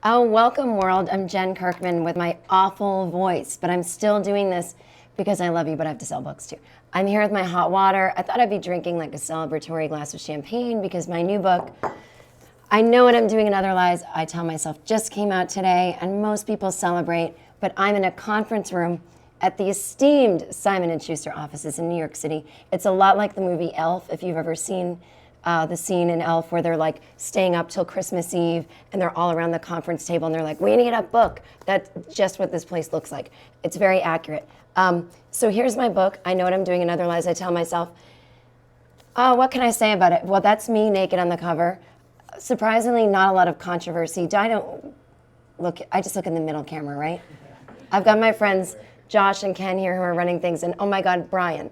Oh, welcome, world. I'm Jen Kirkman with my awful voice, but I'm still doing this because I love you, but I have to sell books too. I'm here with my hot water. I thought I'd be drinking like a celebratory glass of champagne because my new book, I Know What I'm Doing in Other Lives, I tell myself, just came out today, and most people celebrate, but I'm in a conference room at the esteemed Simon & Schuster offices in New York City. It's a lot like the movie Elf, if you've ever seen the scene in Elf where they're like staying up till Christmas Eve and they're all around the conference table and they're like, we need a book. That's just what this place looks like. It's very accurate. So here's my book, I Know What I'm Doing in Other Lives. I tell myself, oh, what can I say about it? Well, that's me naked on the cover. Surprisingly, not a lot of controversy. I just look in the middle camera, right? I've got my friends Josh and Ken here who are running things, and oh my God, Brian.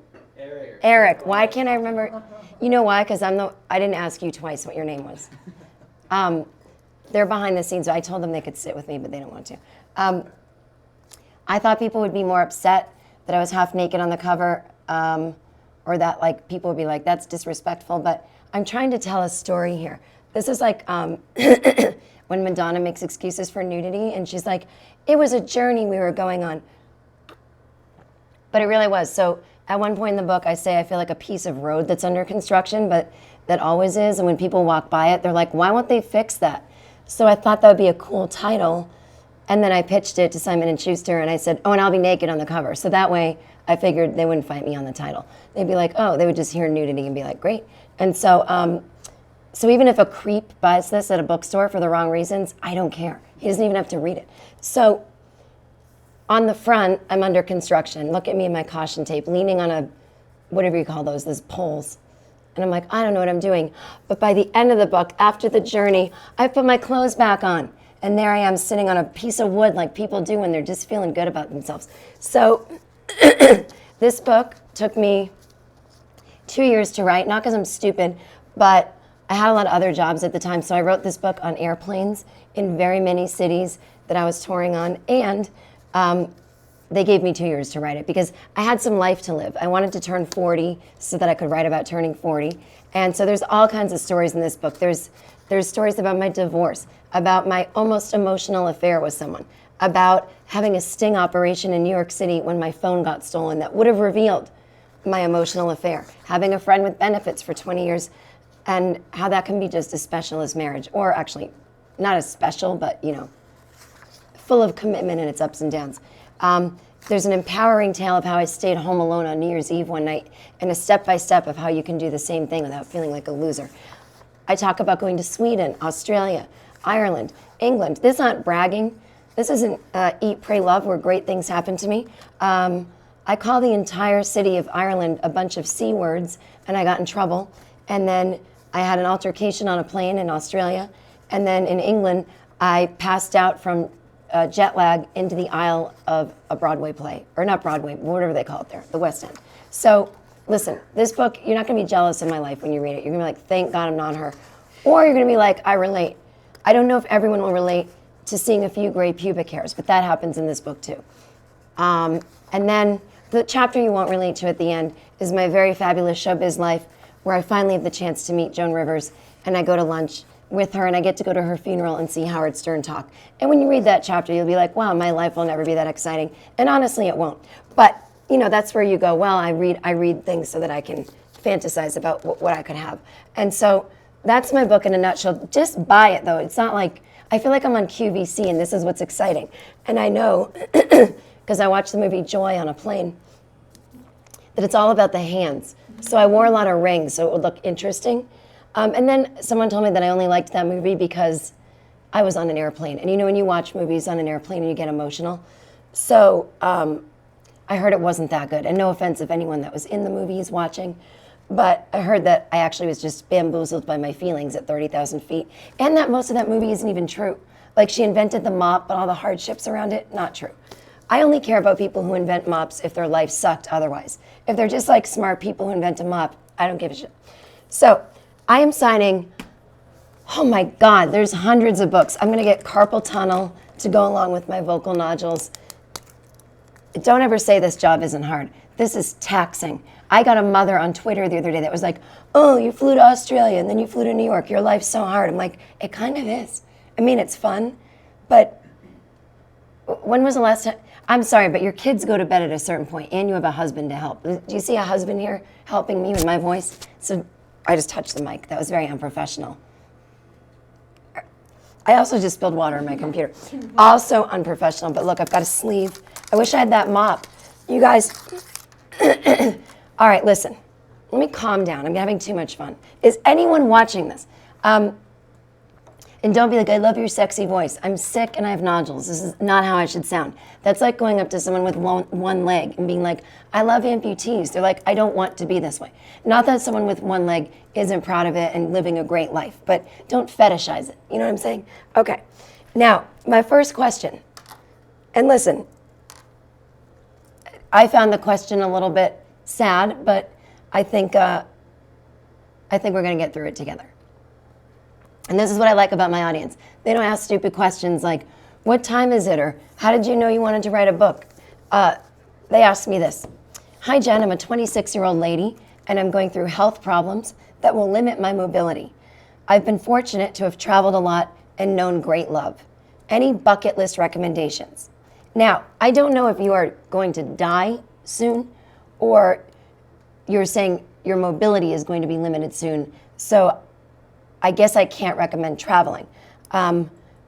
Eric. Why can't I remember? You know why? Because I didn't ask you twice what your name was. They're behind the scenes. So I told them they could sit with me, but they don't want to. I thought people would be more upset that I was half naked on the cover, or that like people would be like, that's disrespectful. But I'm trying to tell a story here. This is like when Madonna makes excuses for nudity, and she's like, it was a journey we were going on. But it really was. So at one point in the book, I say I feel like a piece of road that's under construction, but that always is. And when people walk by it, they're like, why won't they fix that? So I thought that would be a cool title. And then I pitched it to Simon & Schuster, and I said, oh, and I'll be naked on the cover. So that way, I figured they wouldn't fight me on the title. They'd be like, oh, they would just hear nudity and be like, great. And so, so even if a creep buys this at a bookstore for the wrong reasons, I don't care. He doesn't even have to read it. So on the front, I'm under construction. Look at me in my caution tape, leaning on a, whatever you call those poles. And I'm like, I don't know what I'm doing. But by the end of the book, after the journey, I put my clothes back on. And there I am sitting on a piece of wood like people do when they're just feeling good about themselves. So this book took me 2 years to write, not because I'm stupid, but I had a lot of other jobs at the time. So I wrote this book on airplanes in very many cities that I was touring on. And they gave me 2 years to write it because I had some life to live. I wanted to turn 40 so that I could write about turning 40. And so there's all kinds of stories in this book. There's stories about my divorce, about my almost emotional affair with someone, about having a sting operation in New York City when my phone got stolen that would have revealed my emotional affair, having a friend with benefits for 20 years, and how that can be just as special as marriage, or actually not as special, but you know, full of commitment and its ups and downs. There's an empowering tale of how I stayed home alone on New Year's Eve one night, and a step-by-step of how you can do the same thing without feeling like a loser. I talk about going to Sweden, Australia, Ireland, England. This isn't bragging. This isn't eat, pray, love, where great things happen to me. I call the entire city of Ireland a bunch of C words, and I got in trouble. And then I had an altercation on a plane in Australia. And then in England, I passed out from jet lag into the aisle of a Broadway play, or not Broadway, whatever they call it there, the West End. So listen, this book, you're not gonna be jealous of my life when you read it. You're gonna be like, thank God I'm not her. Or you're gonna be like, I relate. I don't know if everyone will relate to seeing a few gray pubic hairs, but that happens in this book too. And then the chapter you won't relate to at the end is my very fabulous showbiz life, where I finally have the chance to meet Joan Rivers, and I go to lunch with her, and I get to go to her funeral and see Howard Stern talk. And when you read that chapter, you'll be like, wow, my life will never be that exciting. And honestly, it won't. But, you know, that's where you go, well, I read things so that I can fantasize about what I could have. And so that's my book in a nutshell. Just buy it, though. It's not like, I feel like I'm on QVC, and this is what's exciting. And I know, because I watched the movie Joy on a plane, that it's all about the hands. So I wore a lot of rings, so it would look interesting. And then someone told me that I only liked that movie because I was on an airplane. And you know when you watch movies on an airplane and you get emotional? So I heard it wasn't that good. And no offense if anyone that was in the movie is watching, but I heard that I actually was just bamboozled by my feelings at 30,000 feet. And that most of that movie isn't even true. Like she invented the mop, but all the hardships around it, not true. I only care about people who invent mops if their life sucked otherwise. If they're just like smart people who invent a mop, I don't give a shit. So I am signing, oh my God, there's hundreds of books. I'm gonna get carpal tunnel to go along with my vocal nodules. Don't ever say this job isn't hard. This is taxing. I got a mother on Twitter the other day that was like, oh, you flew to Australia and then you flew to New York. Your life's so hard. I'm like, it kind of is. I mean, it's fun, But when was the last time? I'm sorry, but your kids go to bed at a certain point, and you have a husband to help. Do you see a husband here helping me with my voice? So I just touched the mic. That was very unprofessional. I also just spilled water on my computer. Also unprofessional, but look, I've got a sleeve. I wish I had that mop. You guys, all right, listen. Let me calm down. I'm having too much fun. Is anyone watching this? And don't be like, I love your sexy voice. I'm sick and I have nodules. This is not how I should sound. That's like going up to someone with one leg and being like, I love amputees. They're like, I don't want to be this way. Not that someone with one leg isn't proud of it and living a great life, but don't fetishize it. You know what I'm saying? Okay. Now, my first question. And listen, I found the question a little bit sad, but I think we're going to get through it together. And this is what I like about my audience. They don't ask stupid questions like, what time is it? Or how did you know you wanted to write a book? They asked me this. Hi, Jen, I'm a 26-year-old lady, and I'm going through health problems that will limit my mobility. I've been fortunate to have traveled a lot and known great love. Any bucket list recommendations? Now, I don't know if you are going to die soon or you're saying your mobility is going to be limited soon. So I guess I can't recommend traveling.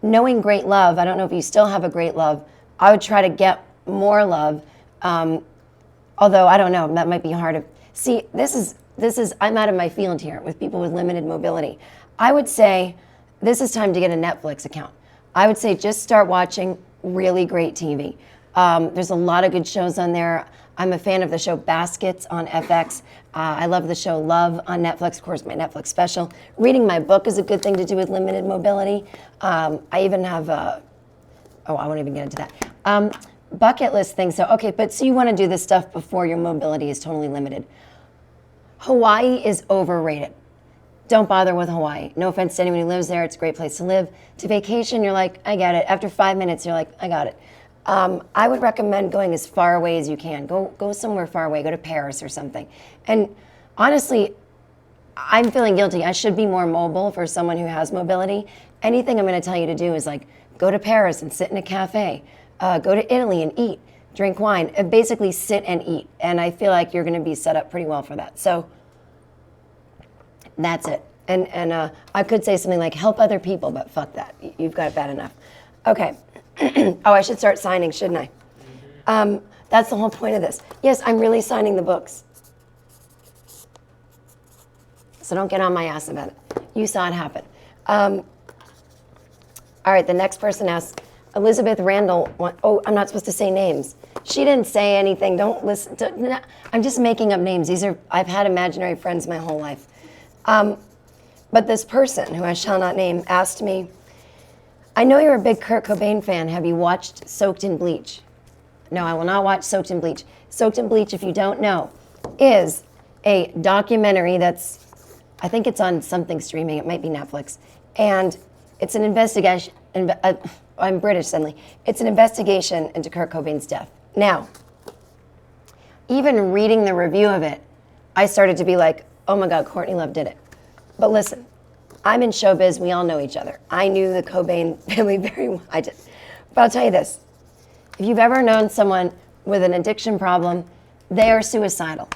Knowing great love, I don't know if you still have a great love. I would try to get more love. Although I don't know, that might be hard to see. This is I'm out of my field here with people with limited mobility. I would say this is time to get a Netflix account. I would say just start watching really great TV. There's a lot of good shows on there. I'm a fan of the show Baskets on FX. I love the show Love on Netflix, of course, my Netflix special. Reading my book is a good thing to do with limited mobility. I even have I won't even get into that. Bucket list things, so you want to do this stuff before your mobility is totally limited. Hawaii is overrated. Don't bother with Hawaii. No offense to anyone who lives there, it's a great place to live. To vacation, you're like, I get it. After 5 minutes, you're like, I got it. I would recommend going as far away as you can. Go somewhere far away. Go to Paris or something. And honestly, I'm feeling guilty. I should be more mobile for someone who has mobility. Anything I'm going to tell you to do is like go to Paris and sit in a cafe. Go to Italy and eat, drink wine, and basically sit and eat. And I feel like you're going to be set up pretty well for that. So that's it. And I could say something like help other people, but fuck that. You've got it bad enough. Okay. Oh, I should start signing, shouldn't I? That's the whole point of this. Yes, I'm really signing the books. So don't get on my ass about it. You saw it happen. All right, the next person asks, Elizabeth Randall, I'm not supposed to say names. She didn't say anything. Don't listen. I'm just making up names. I've had imaginary friends my whole life. But this person, who I shall not name, asked me, I know you're a big Kurt Cobain fan. Have you watched Soaked in Bleach? No, I will not watch Soaked in Bleach. Soaked in Bleach, if you don't know, is a documentary I think it's on something streaming. It might be Netflix. And it's an investigation. I'm British suddenly. It's an investigation into Kurt Cobain's death. Now, even reading the review of it, I started to be like, oh my God, Courtney Love did it. But listen, I'm in showbiz. We all know each other. I knew the Cobain family very well. I did. But I'll tell you this. If you've ever known someone with an addiction problem, they are suicidal.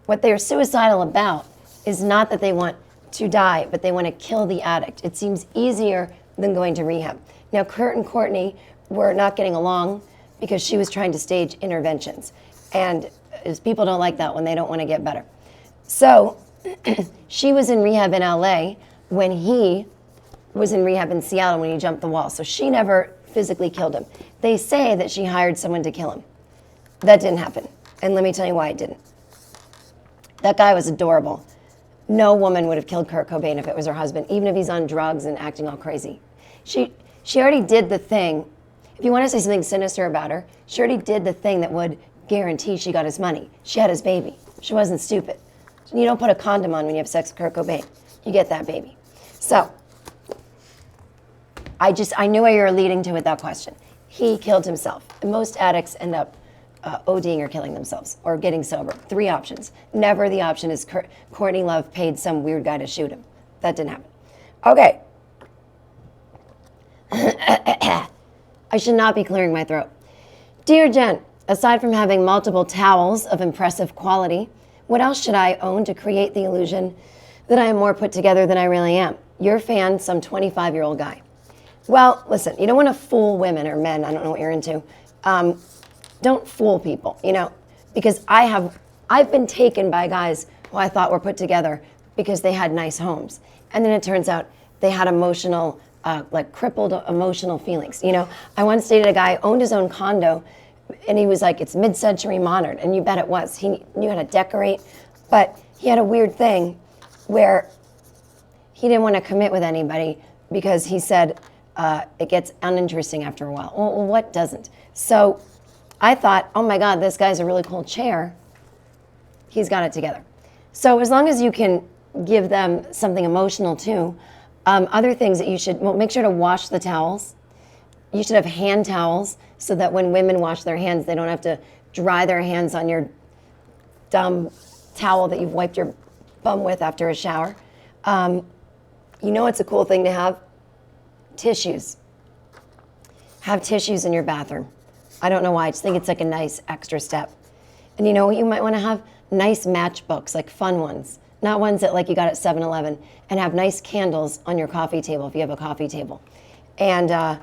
What they are suicidal about is not that they want to die, but they want to kill the addict. It seems easier than going to rehab. Now, Kurt and Courtney were not getting along because she was trying to stage interventions. And people don't like that when they don't want to get better. So she was in rehab in LA when he was in rehab in Seattle when he jumped the wall. So she never physically killed him. They say that she hired someone to kill him. That didn't happen. And let me tell you why it didn't. That guy was adorable. No woman would have killed Kurt Cobain if it was her husband, even if he's on drugs and acting all crazy. She already did the thing. If you want to say something sinister about her, she already did the thing that would guarantee she got his money. She had his baby. She wasn't stupid. You don't put a condom on when you have sex with Kurt Cobain. You get that baby. So, I knew where you were leading to with that question. He killed himself. And most addicts end up ODing or killing themselves or getting sober. 3 options. Never the option is Courtney Love paid some weird guy to shoot him. That didn't happen. Okay. I should not be clearing my throat. Dear Jen, aside from having multiple towels of impressive quality, what else should I own to create the illusion that I am more put together than I really am? Your fan, some 25-year-old guy. Well, listen, you don't want to fool women or men. I don't know what you're into. Don't fool people, because I've been taken by guys who I thought were put together because they had nice homes. And then it turns out they had emotional, crippled emotional feelings. I once dated a guy who owned his own condo, and he was like, it's mid-century modern, and you bet it was. He knew how to decorate, but he had a weird thing where he didn't want to commit with anybody because he said it gets uninteresting after a while. Well, what doesn't? So I thought, oh my God, this guy's a really cool chair. He's got it together. So as long as you can give them something emotional too, other things that you should, make sure to wash the towels. You should have hand towels so that when women wash their hands, they don't have to dry their hands on your dumb towel that you've wiped your bum with after a shower. It's a cool thing to have? Tissues. Have tissues in your bathroom. I don't know why, I just think it's like a nice extra step. And you know what you might want to have? Nice matchbooks, like fun ones. Not ones that like you got at 7-Eleven. And have nice candles on your coffee table if you have a coffee table. And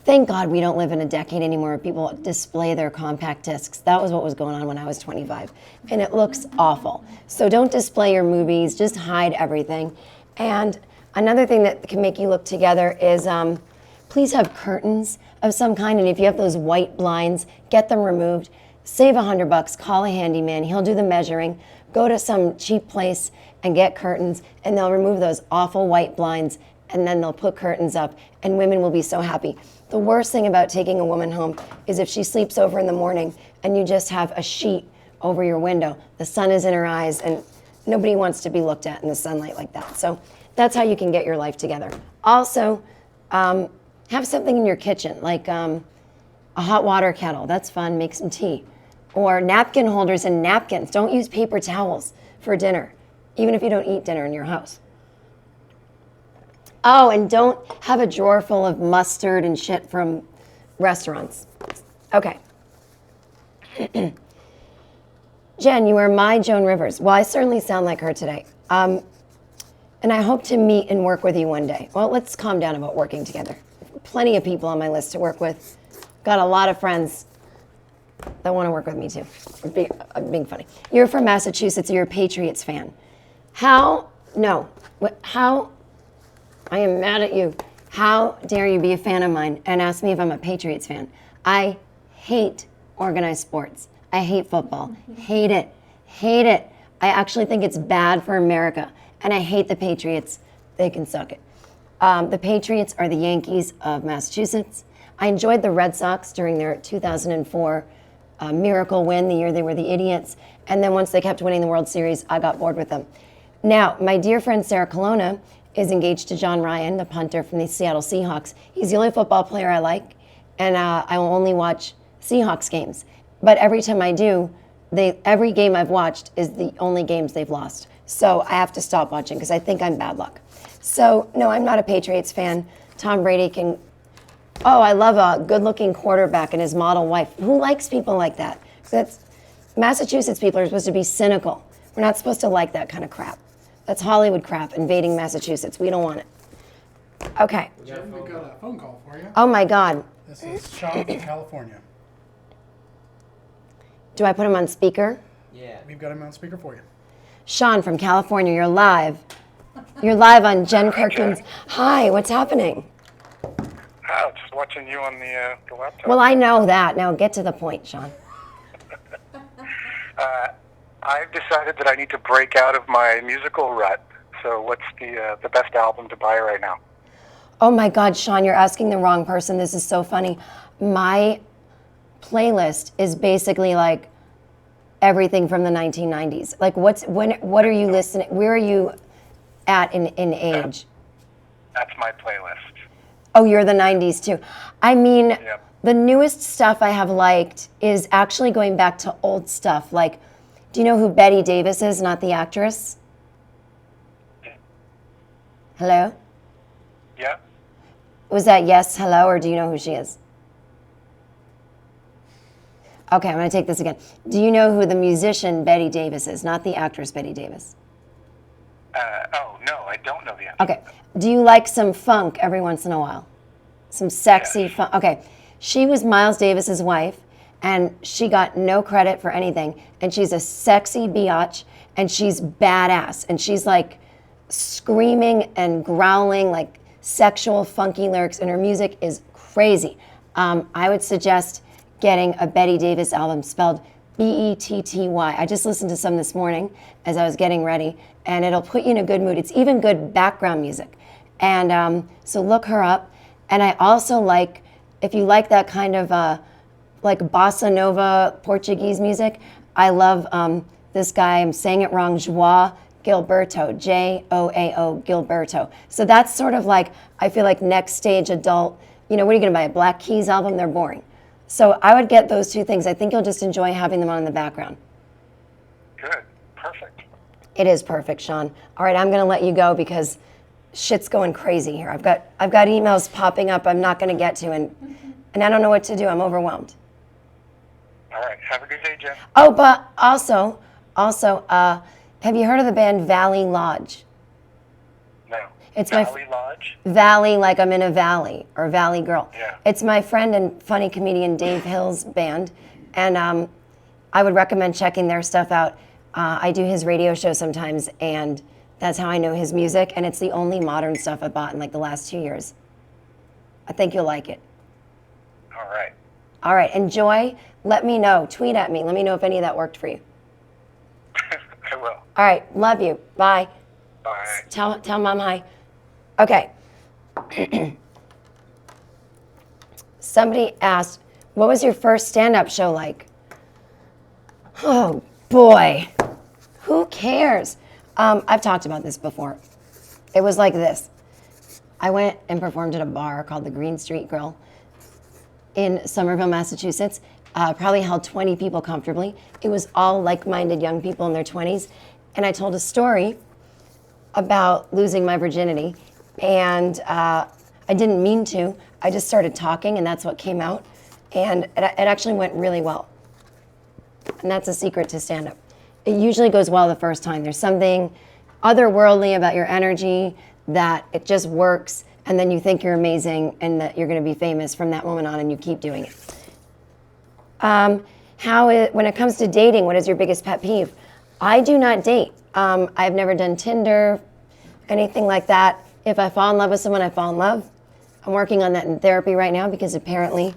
thank God we don't live in a decade anymore where people display their compact discs. That was what was going on when I was 25. And it looks awful. So don't display your movies, just hide everything. And another thing that can make you look together is please have curtains of some kind. And if you have those white blinds, get them removed. Save $100, call a handyman, he'll do the measuring. Go to some cheap place and get curtains, and they'll remove those awful white blinds, and then they'll put curtains up, and women will be so happy. The worst thing about taking a woman home is if she sleeps over in the morning and you just have a sheet over your window. The sun is in her eyes, and nobody wants to be looked at in the sunlight like that. So that's how you can get your life together. Also, have something in your kitchen, like a hot water kettle. That's fun, make some tea. Or napkin holders and napkins. Don't use paper towels for dinner, even if you don't eat dinner in your house. Oh, and don't have a drawer full of mustard and shit from restaurants. Okay. Jen, you are my Joan Rivers. Well, I certainly sound like her today. And I hope to meet and work with you one day. Well, let's calm down about working together. Plenty of people on my list to work with. Got a lot of friends that want to work with me too. I'm being funny. You're from Massachusetts. You're a Patriots fan. How? I am mad at you. How dare you be a fan of mine and ask me if I'm a Patriots fan? I hate organized sports. I hate football. Hate it. Hate it. I actually think it's bad for America. And I hate the Patriots. They can suck it. The Patriots are the Yankees of Massachusetts. I enjoyed the Red Sox during their 2004 miracle win, the year they were the idiots. And then once they kept winning the World Series, I got bored with them. Now, my dear friend Sarah Colonna is engaged to John Ryan, the punter from the Seattle Seahawks. He's the only football player I like, and I will only watch Seahawks games. But every time I do, every game I've watched is the only games they've lost. So I have to stop watching because I think I'm bad luck. So, no, I'm not a Patriots fan. Tom Brady can... Oh, I love a good-looking quarterback and his model wife. Who likes people like that? Massachusetts people are supposed to be cynical. We're not supposed to like that kind of crap. That's Hollywood crap invading Massachusetts. We don't want it. Okay. We got a phone call for you. Oh, my God. This is Sean from California. Do I put him on speaker? Yeah. We've got him on speaker for you. Sean from California, you're live. You're live on Jen Kirkman's. Hi, what's happening? Just watching you on the laptop. Well, I know that. Now get to the point, Sean. I've decided that I need to break out of my musical rut. So what's the best album to buy right now? Oh my God, Sean, you're asking the wrong person. This is so funny. My playlist is basically like everything from the 1990s. Like what are you listening? Where are you at in age? That's my playlist. Oh, you're the 90s too. I mean, Yep. The newest stuff I have liked is actually going back to old stuff. Like, do you know who Betty Davis is, not the actress? Hello? Yeah. Was that yes, hello, or do you know who she is? Okay, I'm going to take this again. Do you know who the musician Betty Davis is? Not the actress Betty Davis. Oh, no, I don't know the answer. Okay. Do you like some funk every once in a while? Some sexy Yes. funk. Okay. She was Miles Davis's wife, and she got no credit for anything. And she's a sexy biatch, and she's badass. And she's like screaming and growling like sexual, funky lyrics, and her music is crazy. I would suggest getting a Betty Davis album spelled Betty. I just listened to some this morning as I was getting ready, and it'll put you in a good mood. It's even good background music. And so look her up. And I also like, if you like that kind of like bossa nova Portuguese music, I love this guy, I'm saying it wrong, João Gilberto, Joao Gilberto. So that's sort of like, I feel like next stage adult, what are you gonna buy, a Black Keys album? They're boring. So I would get those two things. I think you'll just enjoy having them on in the background. Good. Perfect. It is perfect, Sean. All right, I'm gonna let you go because shit's going crazy here. I've got emails popping up I'm not gonna get to, and I don't know what to do. I'm overwhelmed. All right. Have a good day, Jen. Oh, but also, have you heard of the band Valley Lodge? No. It's Valley Lodge? Valley, like I'm in a valley, or Valley Girl. Yeah. It's my friend and funny comedian Dave Hill's band, and I would recommend checking their stuff out. I do his radio show sometimes, and that's how I know his music, and it's the only modern stuff I bought in like the last 2 years. I think you'll like it. All right. All right, enjoy. Let me know. Tweet at me. Let me know if any of that worked for you. I will. All right, love you. Bye. Bye. Tell Mom hi. Okay. Somebody asked, what was your first stand-up show like? Oh, boy. Who cares? I've talked about this before. It was like this. I went and performed at a bar called the Green Street Grill in Somerville, Massachusetts. Probably held 20 people comfortably. It was all like-minded young people in their 20s. And I told a story about losing my virginity. And I didn't mean to. I just started talking, and that's what came out. And it actually went really well. And that's a secret to stand-up. It usually goes well the first time. There's something otherworldly about your energy that it just works, and then you think you're amazing and that you're going to be famous from that moment on, and you keep doing it. When it comes to dating, what is your biggest pet peeve? I do not date. I've never done Tinder, anything like that. If I fall in love with someone, I fall in love. I'm working on that in therapy right now because apparently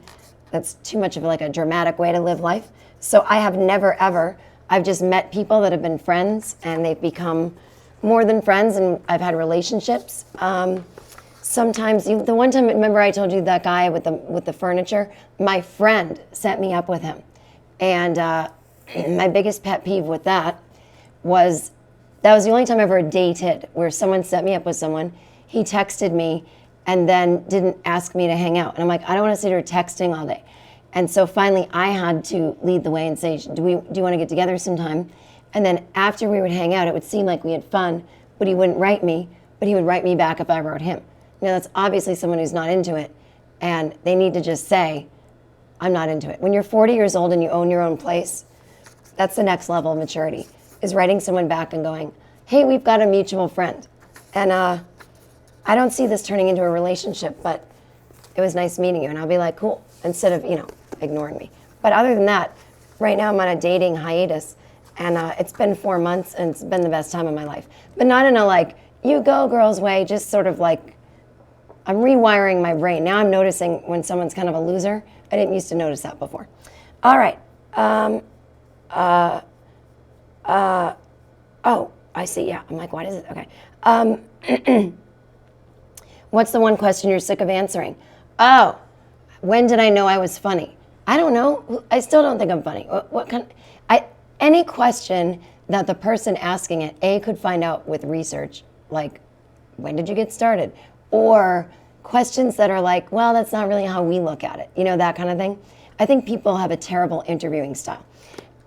that's too much of like a dramatic way to live life. So I have never ever, I've just met people that have been friends and they've become more than friends, and I've had relationships. Sometimes, the one time, remember I told you that guy with the furniture? My friend set me up with him. And my biggest pet peeve with that was the only time I ever dated where someone set me up with someone. He texted me and then didn't ask me to hang out. And I'm like, I don't want to sit here texting all day. And so finally I had to lead the way and say, do you want to get together sometime? And then after we would hang out, it would seem like we had fun, but he wouldn't write me, but he would write me back if I wrote him. Now that's obviously someone who's not into it, and they need to just say, I'm not into it. When you're 40 years old and you own your own place, that's the next level of maturity, is writing someone back and going, hey, we've got a mutual friend. And I don't see this turning into a relationship, but it was nice meeting you. And I'll be like, cool, instead of, ignoring me. But other than that, right now I'm on a dating hiatus, and it's been 4 months, and it's been the best time of my life. But not in a like, you go girls way, just sort of like, I'm rewiring my brain. Now I'm noticing when someone's kind of a loser. I didn't used to notice that before. All right. Oh, I see, yeah. I'm like, what is it? Okay. What's the one question you're sick of answering? Oh, when did I know I was funny? I don't know. I still don't think I'm funny. What kind? Any question that the person asking it, could find out with research, like, when did you get started? Or questions that are like, well, that's not really how we look at it. That kind of thing. I think people have a terrible interviewing style.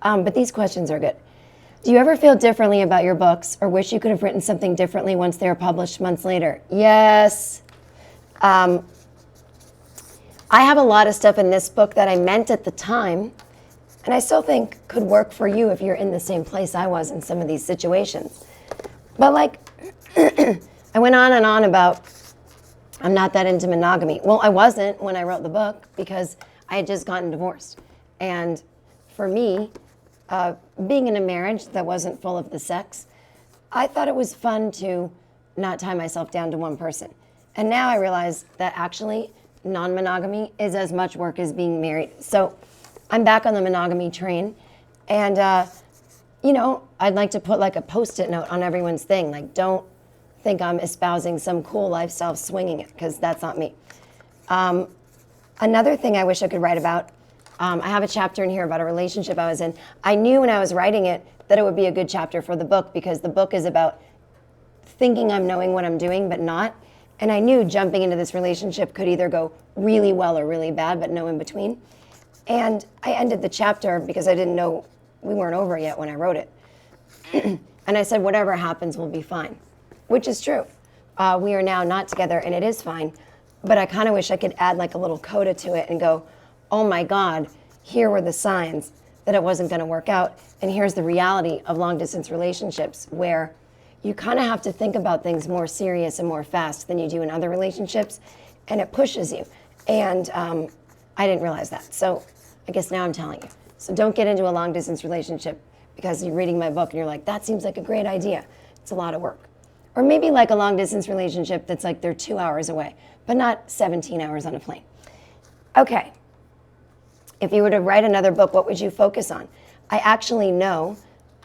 But these questions are good. Do you ever feel differently about your books or wish you could have written something differently once they were published months later? Yes. I have a lot of stuff in this book that I meant at the time and I still think could work for you if you're in the same place I was in some of these situations. But like, I went on and on about I'm not that into monogamy. Well, I wasn't when I wrote the book because I had just gotten divorced. And for me, being in a marriage that wasn't full of the sex, I thought it was fun to not tie myself down to one person. And now I realize that actually non-monogamy is as much work as being married. So I'm back on the monogamy train. And, I'd like to put like a Post-it note on everyone's thing. Like, don't think I'm espousing some cool lifestyle swinging it, because that's not me. Another thing I wish I could write about, I have a chapter in here about a relationship I was in. I knew when I was writing it that it would be a good chapter for the book, because the book is about thinking I'm knowing what I'm doing, but not. And I knew jumping into this relationship could either go really well or really bad, but no in between. And I ended the chapter because I didn't know we weren't over yet when I wrote it. And I said, whatever happens will be fine, which is true. We are now not together and it is fine, but I kind of wish I could add like a little coda to it and go, oh my God, here were the signs that it wasn't going to work out. And here's the reality of long distance relationships, where you kind of have to think about things more serious and more fast than you do in other relationships, and it pushes you. And I didn't realize that. So I guess now I'm telling you. So don't get into a long distance relationship because you're reading my book and you're like, that seems like a great idea. It's a lot of work. Or maybe like a long distance relationship that's like they're 2 hours away, but not 17 hours on a plane. Okay. If you were to write another book, what would you focus on? I actually know,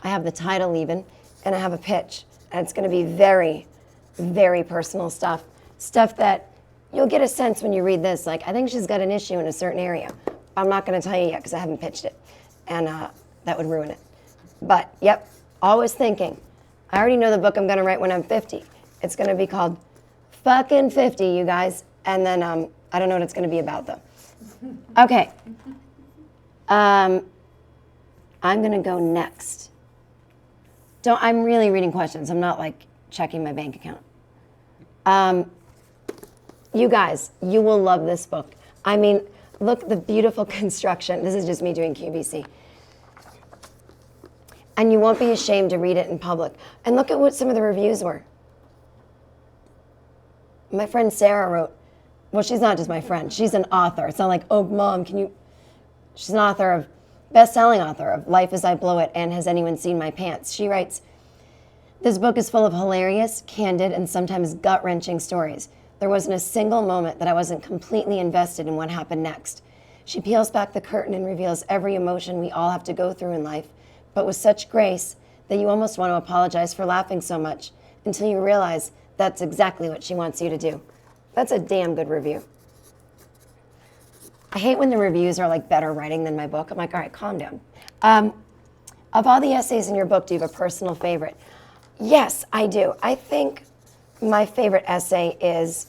I have the title even, and I have a pitch. And it's going to be very, very personal stuff. Stuff that you'll get a sense when you read this, like, I think she's got an issue in a certain area. I'm not going to tell you yet because I haven't pitched it. And that would ruin it. But, yep, always thinking. I already know the book I'm going to write when I'm 50. It's going to be called Fucking 50, you guys. And then I don't know what it's going to be about, though. Okay. I'm going to go next. I'm really reading questions. I'm not like checking my bank account. You guys, you will love this book. I mean, look, the beautiful construction. This is just me doing QVC. And you won't be ashamed to read it in public. And look at what some of the reviews were. My friend Sarah wrote, well, she's not just my friend. She's an author. It's not like, oh, Mom, she's an author of, best-selling author of Life as I Blow It and Has Anyone Seen My Pants? She writes, this book is full of hilarious, candid, and sometimes gut-wrenching stories. There wasn't a single moment that I wasn't completely invested in what happened next. She peels back the curtain and reveals every emotion we all have to go through in life, but with such grace that you almost want to apologize for laughing so much until you realize that's exactly what she wants you to do. That's a damn good review. I hate when the reviews are like better writing than my book. I'm like, all right, calm down. Of all the essays in your book, do you have a personal favorite? Yes, I do. I think my favorite essay is,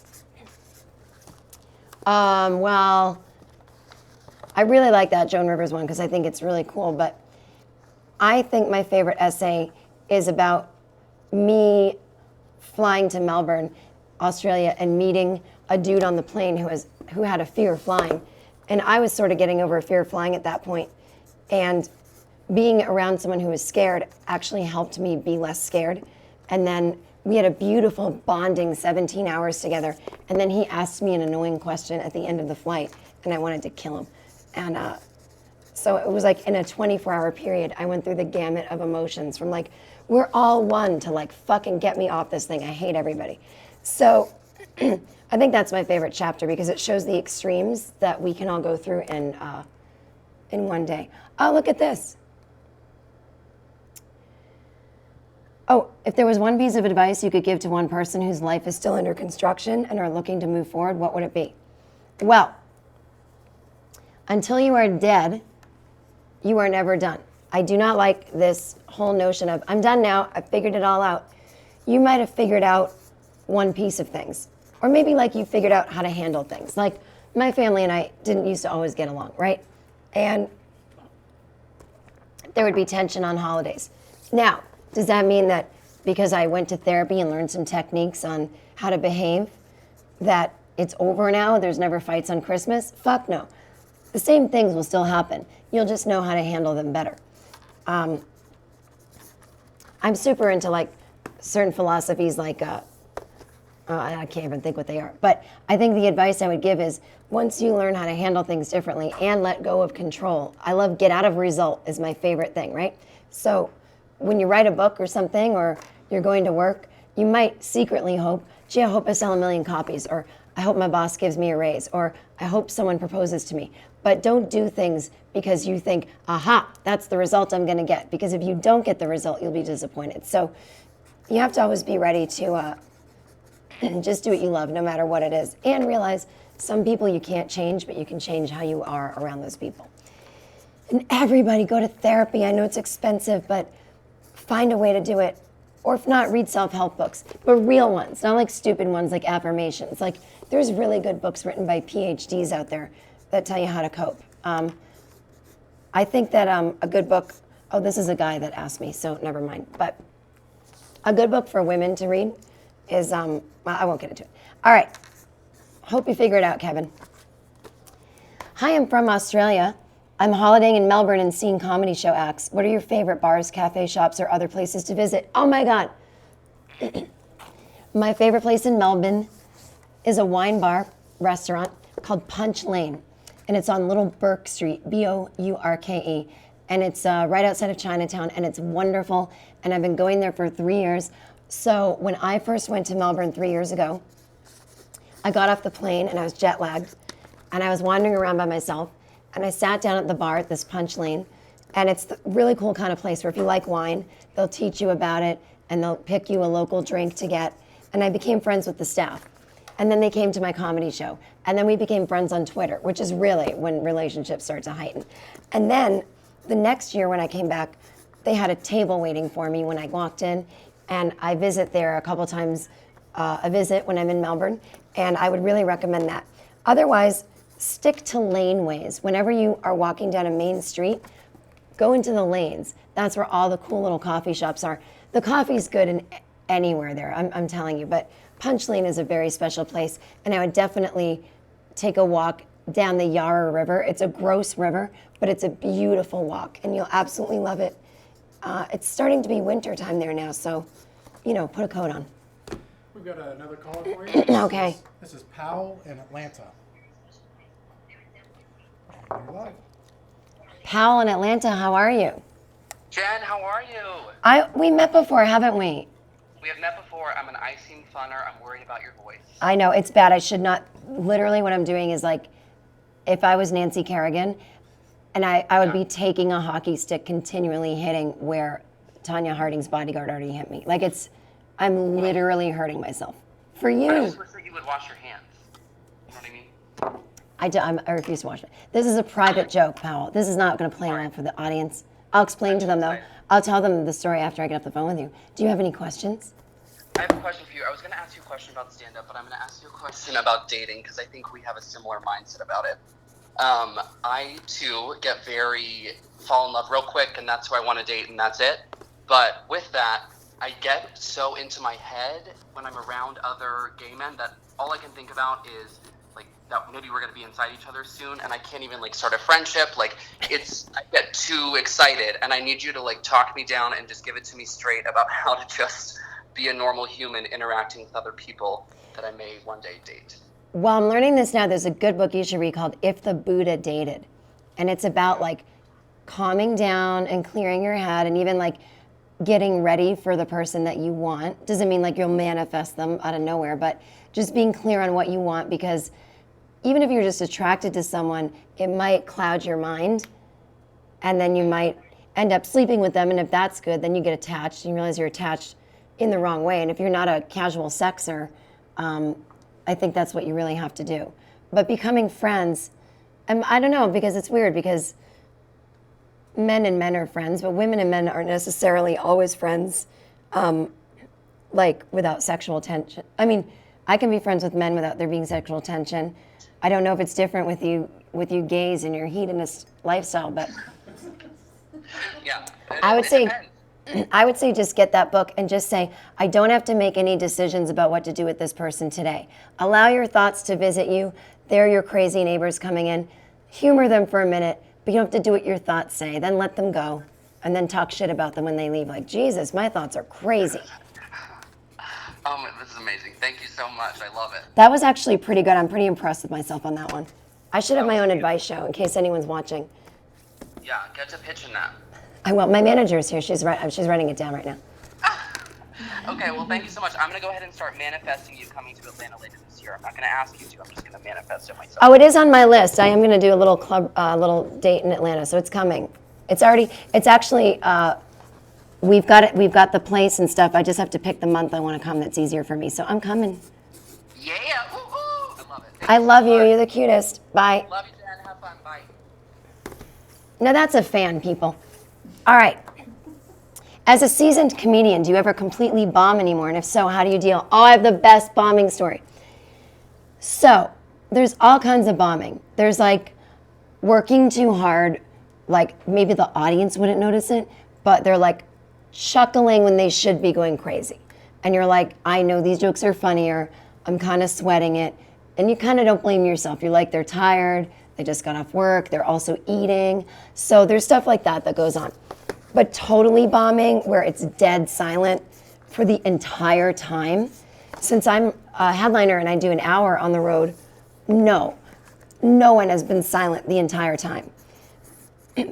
well, I really like that Joan Rivers one because I think it's really cool, but I think my favorite essay is about me flying to Melbourne, Australia, and meeting a dude on the plane who had a fear of flying. And I was sort of getting over a fear of flying at that point. And being around someone who was scared actually helped me be less scared. And then we had a beautiful bonding 17 hours together. And then he asked me an annoying question at the end of the flight, and I wanted to kill him. And so it was like in a 24-hour period, I went through the gamut of emotions from like, we're all one, to like, fucking get me off this thing. I hate everybody. So I think that's my favorite chapter because it shows the extremes that we can all go through in one day. Oh, look at this. Oh, if there was one piece of advice you could give to one person whose life is still under construction and are looking to move forward, what would it be? Well, until you are dead, you are never done. I do not like this whole notion of, I'm done now, I figured it all out. You might have figured out one piece of things. Or maybe like you figured out how to handle things. Like my family and I didn't used to always get along, right? And there would be tension on holidays. Now, does that mean that because I went to therapy and learned some techniques on how to behave, that it's over now, there's never fights on Christmas? Fuck no. the same things will still happen. You'll just know how to handle them better. I'm super into like certain philosophies like, I can't even think what they are. But I think the advice I would give is once you learn how to handle things differently and let go of control, I love get out of result is my favorite thing, right? So when you write a book or something or you're going to work, you might secretly hope, gee, I hope I sell 1 million copies, or I hope my boss gives me a raise, or I hope someone proposes to me. But don't do things because you think, aha, that's the result I'm going to get. Because if you don't get the result, you'll be disappointed. So you have to always be ready to just do what you love, no matter what it is. And realize some people you can't change, but you can change how you are around those people. And everybody go to therapy. I know it's expensive, but find a way to do it. Or if not, read self-help books, but real ones, not like stupid ones like affirmations. Like there's really good books written by PhDs out there that tell you how to cope. I think that a good book, oh, this is a guy that asked me, so never mind. But a good book for women to read is, well, I won't get into it. All right, hope you figure it out, Kevin. Hi, I'm from Australia. I'm holidaying in Melbourne and seeing comedy show acts. What are your favorite bars, cafe shops, or other places to visit? Oh my God. My favorite place in Melbourne is a wine bar restaurant called Punch Lane. And it's on Little Bourke Street, Bourke. And it's right outside of Chinatown, and it's wonderful. And I've been going there for 3 years. So when I first went to Melbourne 3 years ago, I got off the plane and I was jet lagged. And I was wandering around by myself. And I sat down at the bar at this Punch Lane, and it's the really cool kind of place where if you like wine, they'll teach you about it, and they'll pick you a local drink to get. And I became friends with the staff. And then they came to my comedy show. And then we became friends on Twitter, which is really when relationships start to heighten. And then the next year when I came back, they had a table waiting for me when I walked in, and I visit there a couple times, a visit when I'm in Melbourne, and I would really recommend that. Otherwise, stick to laneways. Whenever you are walking down a main street, go into the lanes. That's where all the cool little coffee shops are. The coffee's good in anywhere there, I'm telling you, but Punch Lane is a very special place, and I would definitely take a walk down the Yarra River. It's a gross river, but it's a beautiful walk, and you'll absolutely love it. It's starting to be winter time there now, so, you know, put a coat on. We've got another caller for you. Okay. This is Powell in Atlanta. You're live. Powell in Atlanta, how are you? Jen, how are you? We met before, haven't we? We have met before. I'm an icing funner. I'm worried about your voice. I know, it's bad. I should not, literally what I'm doing is like, if I was Nancy Kerrigan, and I would be taking a hockey stick continually hitting where Tanya Harding's bodyguard already hit me. Like I'm literally hurting myself. For you. I just wish that you would wash your hands. You know what I mean? I refuse to watch it. This is a private joke, Powell. This is not going to play well for the audience. I'll explain to them, though. I'll tell them the story after I get off the phone with you. Do you have any questions? I have a question for you. I was going to ask you a question about stand-up, but I'm going to ask you a question about dating because I think we have a similar mindset about it. I, too, fall in love real quick, and that's who I want to date, and that's it. But with that, I get so into my head when I'm around other gay men that all I can think about is that maybe we're going to be inside each other soon, and I can't even start a friendship. I get too excited, and I need you to talk me down and just give it to me straight about how to just be a normal human interacting with other people that I may one day date. Well, I'm learning this now. There's a good book you should read called If the Buddha Dated. And it's about calming down and clearing your head and even getting ready for the person that you want. Doesn't mean you'll manifest them out of nowhere, but just being clear on what you want, because even if you're just attracted to someone, it might cloud your mind, and then you might end up sleeping with them, and if that's good, then you get attached, and you realize you're attached in the wrong way. And if you're not a casual sexer, I think that's what you really have to do. But becoming friends, and I don't know, because it's weird, because men and men are friends, but women and men aren't necessarily always friends, without sexual tension. I mean, I can be friends with men without there being sexual tension. I don't know if it's different with you gays and your hedonist lifestyle, but Yeah. I would say just get that book and just say, I don't have to make any decisions about what to do with this person today. Allow your thoughts to visit you. They're your crazy neighbors coming in. humor them for a minute, but you don't have to do what your thoughts say. Then let them go, and then talk shit about them when they leave. Like, Jesus, my thoughts are crazy. This is amazing. Thank you so much. I love it. That was actually pretty good. I'm pretty impressed with myself on that one. I should have my own advice show in case anyone's watching. Yeah, get to pitching that. I will. My manager's here. She's writing it down right now. Okay, well, thank you so much. I'm going to go ahead and start manifesting you coming to Atlanta later this year. I'm not going to ask you to. I'm just going to manifest it myself. Oh, it is on my list. I am going to do a little little date in Atlanta, so it's coming. It's actually, we've got it. We've got the place and stuff. I just have to pick the month I want to come. That's easier for me. So I'm coming. Yeah, woo-hoo. I love it. I love you. You're the cutest. Bye. Love you, Jen. Have fun. Bye. Now that's a fan, people. All right. As a seasoned comedian, do you ever completely bomb anymore? And if so, how do you deal? Oh, I have the best bombing story. So there's all kinds of bombing. There's like working too hard, like maybe the audience wouldn't notice it, but they're like chuckling when they should be going crazy. And you're like, I know these jokes are funnier. I'm kind of sweating it. And you kind of don't blame yourself. You're like, they're tired. They just got off work. They're also eating. So there's stuff like that that goes on. But totally bombing, where it's dead silent for the entire time. Since I'm a headliner and I do an hour on the road, no one has been silent the entire time.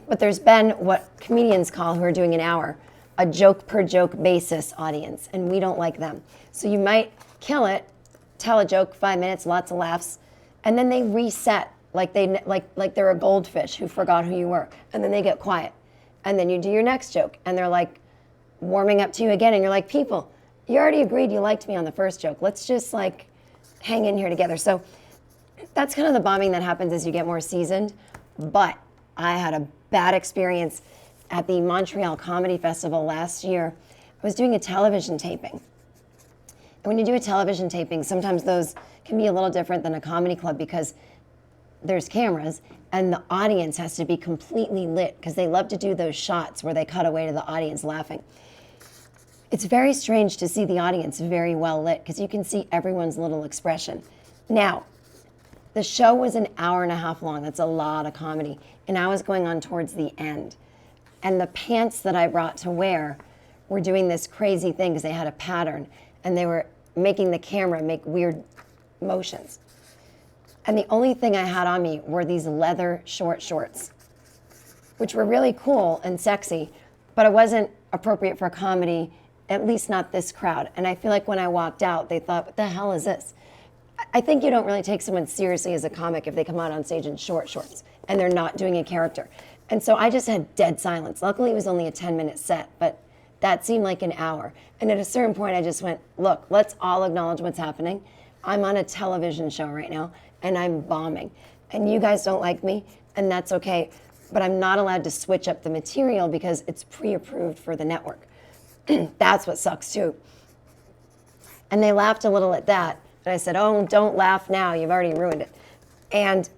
But there's been what comedians call, who are doing an hour, a joke per joke basis audience, and we don't like them. So you might kill it, tell a joke, 5 minutes, lots of laughs, and then they reset like they're a goldfish who forgot who you were, and then they get quiet. And then you do your next joke, and they're like warming up to you again, and you're like, people, you already agreed you liked me on the first joke. Let's just like hang in here together. So that's kind of the bombing that happens as you get more seasoned. But I had a bad experience at the Montreal Comedy Festival last year. I was doing a television taping. And when you do a television taping, sometimes those can be a little different than a comedy club because there's cameras and the audience has to be completely lit because they love to do those shots where they cut away to the audience laughing. It's very strange to see the audience very well lit because you can see everyone's little expression. Now, the show was an hour and a half long. That's a lot of comedy. And I was going on towards the end. And the pants that I brought to wear were doing this crazy thing because they had a pattern and they were making the camera make weird motions. And the only thing I had on me were these leather short shorts, which were really cool and sexy, but it wasn't appropriate for comedy, at least not this crowd. And I feel like when I walked out, they thought, what the hell is this? I think you don't really take someone seriously as a comic if they come out on stage in short shorts and they're not doing a character. And so I just had dead silence. Luckily, it was only a 10-minute set, but that seemed like an hour. And at a certain point, I just went, look, let's all acknowledge what's happening. I'm on a television show right now, and I'm bombing. And you guys don't like me, and that's okay. But I'm not allowed to switch up the material because it's pre-approved for the network. That's what sucks, too. And they laughed a little at that. And I said, oh, don't laugh now. You've already ruined it. And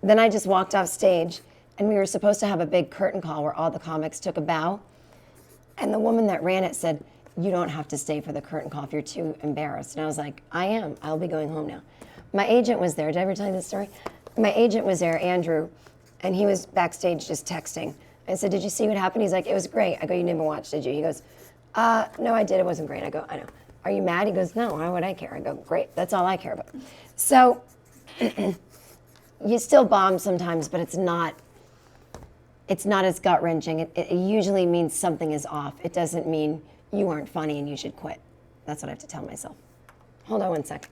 then I just walked off stage, and we were supposed to have a big curtain call where all the comics took a bow. And the woman that ran it said, you don't have to stay for the curtain call if you're too embarrassed. And I was like, I am. I'll be going home now. My agent was there. Did I ever tell you this story? My agent was there, Andrew, and he was backstage just texting. I said, did you see what happened? He's like, it was great. I go, you didn't watch, did you? He goes, no, I did. It wasn't great. I go, I know. Are you mad? He goes, no, why would I care? I go, great. That's all I care about. So you still bomb sometimes, but it's not as gut-wrenching. It usually means something is off. It doesn't mean you aren't funny and you should quit. That's what I have to tell myself. Hold on one sec.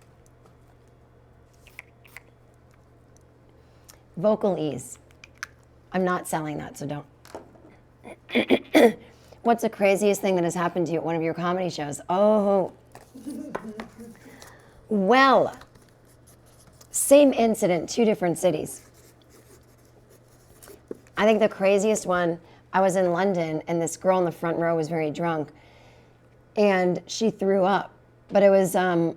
Vocal ease. I'm not selling that, so don't. What's the craziest thing that has happened to you at one of your comedy shows? Oh, well, same incident, 2 different cities. I think the craziest one, I was in London and this girl in the front row was very drunk and she threw up, but it was the